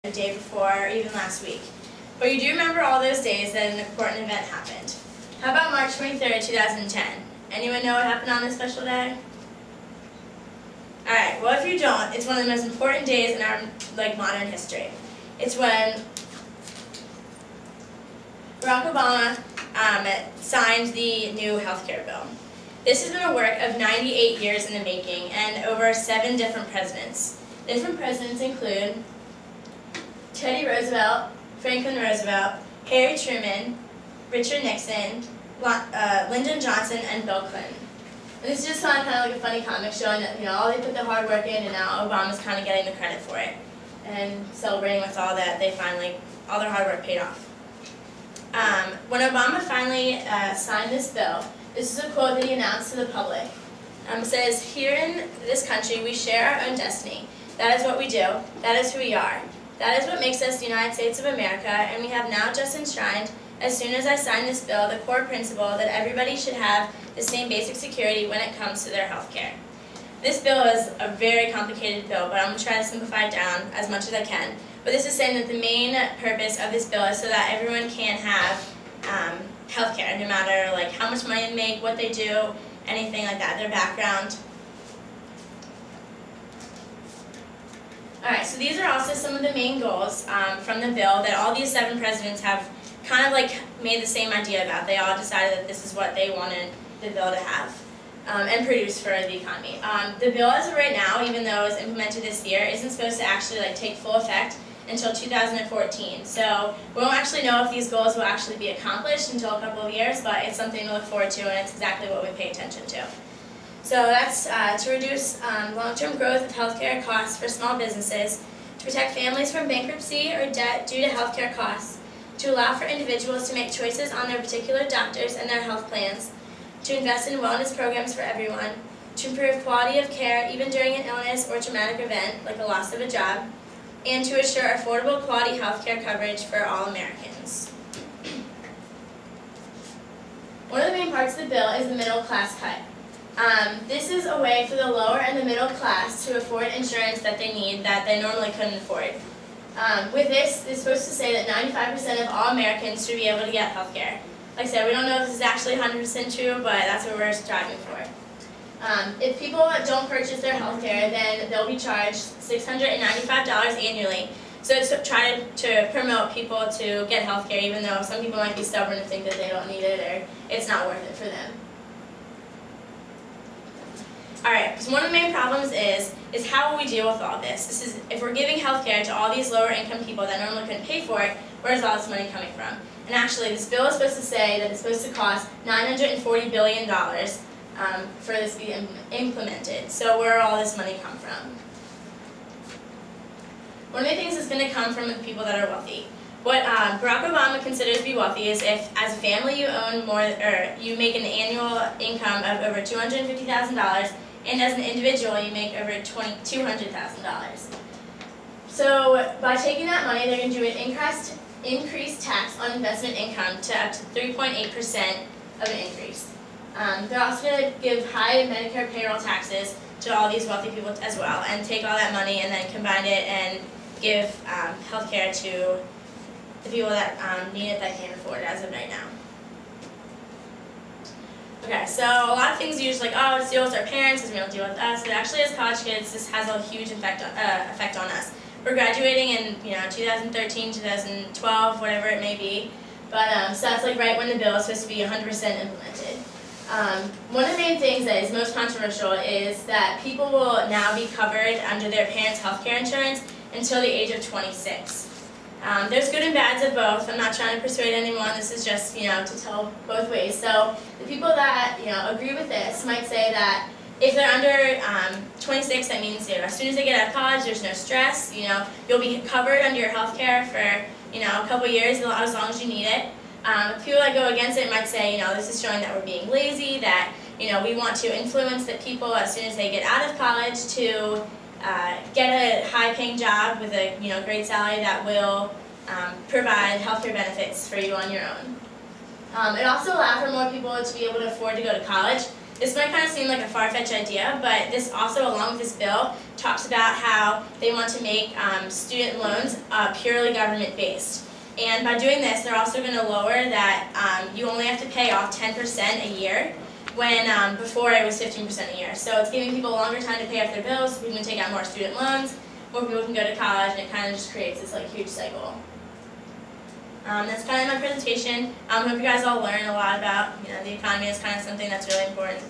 the day before or even last week. But you do remember all those days that an important event happened. How about March 23rd, 2010? Anyone know what happened on this special day? Alright, well if you don't, it's one of the most important days in our modern history. It's when Barack Obama signed the new healthcare bill. This has been a work of 98 years in the making and over 7 different presidents. The different presidents include Teddy Roosevelt, Franklin Roosevelt, Harry Truman, Richard Nixon, Lyndon Johnson, and Bill Clinton. And this is just kind of like a funny comic showing that all they put the hard work in, and now Obama's kind of getting the credit for it and celebrating with all that all their hard work paid off. When Obama finally signed this bill, this is a quote that he announced to the public. It says, "Here in this country, we share our own destiny. That is what we do. That is who we are. That is what makes us the United States of America, and we have now just enshrined, as soon as I sign this bill, the core principle that everybody should have the same basic security when it comes to their health care." This bill is a very complicated bill, but I'm going to try to simplify it down as much as I can. But this is saying that the main purpose of this bill is so that everyone can have health care, no matter how much money they make, what they do, anything like that, their background. Alright, so these are also some of the main goals from the bill that all these 7 presidents have kind of made the same idea about. They all decided that this is what they wanted the bill to have and produce for the economy. The bill as of right now, even though it was implemented this year, isn't supposed to actually take full effect until 2014. So we won't actually know if these goals will actually be accomplished until a couple of years, but it's something to look forward to, and it's exactly what we pay attention to. So that's to reduce long-term growth of healthcare costs for small businesses, to protect families from bankruptcy or debt due to healthcare costs, to allow for individuals to make choices on their particular doctors and their health plans, to invest in wellness programs for everyone, to improve quality of care even during an illness or traumatic event like a loss of a job, and to assure affordable quality health care coverage for all Americans. One of the main parts of the bill is the middle class cut. This is a way for the lower and the middle class to afford insurance that they need that they normally couldn't afford. With this, it's supposed to say that 95% of all Americans should be able to get health care. Like I said, we don't know if this is actually 100% true, but that's what we're striving for. If people don't purchase their health care, then they'll be charged $695 annually. So it's to try to promote people to get health care, even though some people might be stubborn and think that they don't need it or it's not worth it for them. Alright, so one of the main problems is how will we deal with all this? If we're giving health care to all these lower income people that normally couldn't pay for it, where's all this money coming from? And actually, this bill is supposed to say that it's supposed to cost $940 billion for this to be implemented. So where will all this money come from? One of the things that's going to come from the people that are wealthy. What Barack Obama considers to be wealthy is if, as a family, you own more, or you make an annual income of over $250,000, and as an individual, you make over $200,000. So by taking that money, they're going to do an increased tax on investment income to up to 3.8% of an increase. They're also going to give high Medicare payroll taxes to all these wealthy people as well, and take all that money and then combine it and give health care to the people that need it that can't afford it as of right now. Okay, so a lot of things are usually oh, it's deal with our parents because we don't deal with us. But actually, as college kids, this has a huge effect on us. We're graduating in 2013, 2012, whatever it may be. But so that's right when the bill is supposed to be 100% implemented. One of the main things that is most controversial is that people will now be covered under their parents' health care insurance until the age of 26. There's good and bads of both. I'm not trying to persuade anyone. This is just, to tell both ways. So the people that, agree with this might say that if they're under 26, that means, as soon as they get out of college, there's no stress. You'll be covered under your health care for, a couple years as long as you need it. People that go against it might say, this is showing that we're being lazy, that, we want to influence the people as soon as they get out of college to get a high-paying job with a great salary that will provide healthcare benefits for you on your own. It also allows for more people to be able to afford to go to college. This might kind of seem like a far-fetched idea, but this also, along with this bill, talks about how they want to make student loans purely government-based. And by doing this, they're also going to lower that you only have to pay off 10% a year, when before it was 15% a year. So it's giving people a longer time to pay off their bills, so people can take out more student loans, more people can go to college, and it kind of just creates this huge cycle. That's kind of my presentation. I hope you guys all learn a lot about the economy. It's kind of something that's really important.